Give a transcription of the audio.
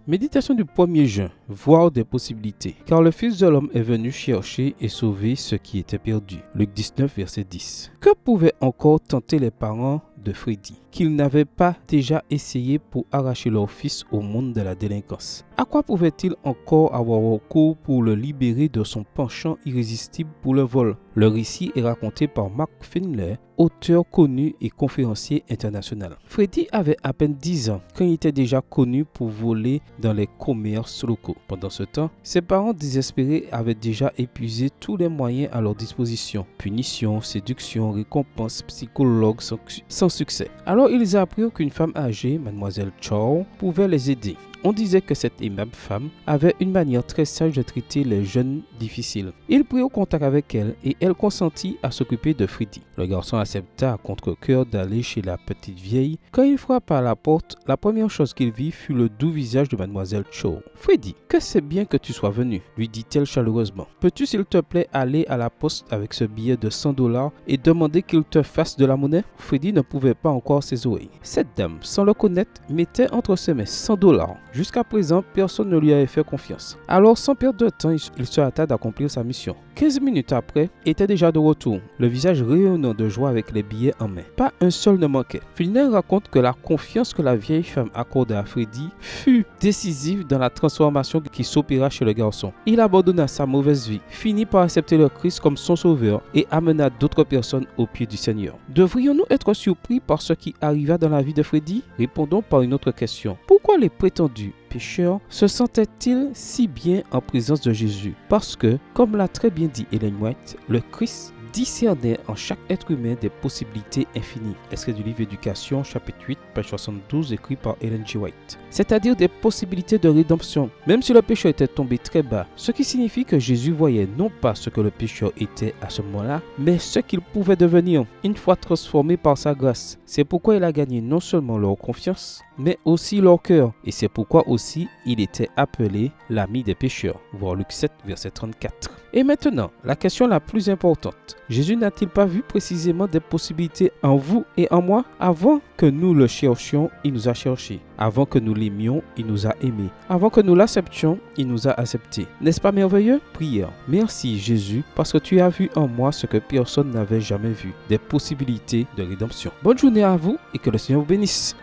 Méditation du 1er juin, voir des possibilités. Car le Fils de l'homme est venu chercher et sauver ce qui était perdu. Luc 19, verset 10. Que pouvaient encore tenter les parents de Freddy, qu'ils n'avaient pas déjà essayé pour arracher leur fils au monde de la délinquance? À quoi pouvaient-ils encore avoir recours pour le libérer de son penchant irrésistible pour le vol? Le récit est raconté par Mark Finlay, auteur connu et conférencier international. Freddy avait à peine 10 ans quand il était déjà connu pour voler dans les commerces locaux. Pendant ce temps, ses parents désespérés avaient déjà épuisé tous les moyens à leur disposition. Punition, séduction, récompense, psychologue sans succès. Alors ils apprirent qu'une femme âgée, mademoiselle Chow, pouvait les aider. On disait que cette aimable femme avait une manière très sage de traiter les jeunes difficiles. Il prit au contact avec elle et elle consentit à s'occuper de Freddy. Le garçon accepta à contre-cœur d'aller chez la petite vieille. Quand il frappa à la porte, la première chose qu'il vit fut le doux visage de mademoiselle Chow. « Freddy, que c'est bien que tu sois venu, lui dit-elle chaleureusement. Peux-tu s'il te plaît aller à la poste avec ce billet de $100 et demander qu'il te fasse de la monnaie? » Freddy ne pouvait pas encore ses oreilles. Cette dame, sans le connaître, mettait entre ses mains $100. Jusqu'à présent, personne ne lui avait fait confiance. Alors, sans perdre de temps, il se hâta d'accomplir sa mission. 15 minutes après, il était déjà de retour, le visage rayonnant de joie avec les billets en main. Pas un seul ne manquait. Finlay raconte que la confiance que la vieille femme accorda à Freddy fut décisive dans la transformation qui s'opéra chez le garçon. Il abandonna sa mauvaise vie, finit par accepter le Christ comme son sauveur et amena d'autres personnes aux pieds du Seigneur. Devrions-nous être surpris par ce qui arriva dans la vie de Freddy? Répondons par une autre question. Pourquoi les prétendus pécheurs se sentaient-ils si bien en présence de Jésus? Parce que, comme l'a très bien dit Ellen White, le Christ discernait en chaque être humain des possibilités infinies. Extrait du livre Éducation, chapitre 8, page 72, écrit par Ellen G. White. C'est-à-dire des possibilités de rédemption, même si le pécheur était tombé très bas, ce qui signifie que Jésus voyait non pas ce que le pécheur était à ce moment-là, mais ce qu'il pouvait devenir une fois transformé par sa grâce. C'est pourquoi il a gagné non seulement leur confiance, mais aussi leur cœur. Et c'est pourquoi aussi il était appelé l'ami des pécheurs. Voir Luc 7, verset 34. Et maintenant, la question la plus importante. Jésus n'a-t-il pas vu précisément des possibilités en vous et en moi? Avant que nous le cherchions, il nous a cherchés. Avant que nous l'aimions, il nous a aimés. Avant que nous l'acceptions, il nous a acceptés. N'est-ce pas merveilleux? Prière. Merci Jésus, parce que tu as vu en moi ce que personne n'avait jamais vu. Des possibilités de rédemption. Bonne journée à vous et que le Seigneur vous bénisse.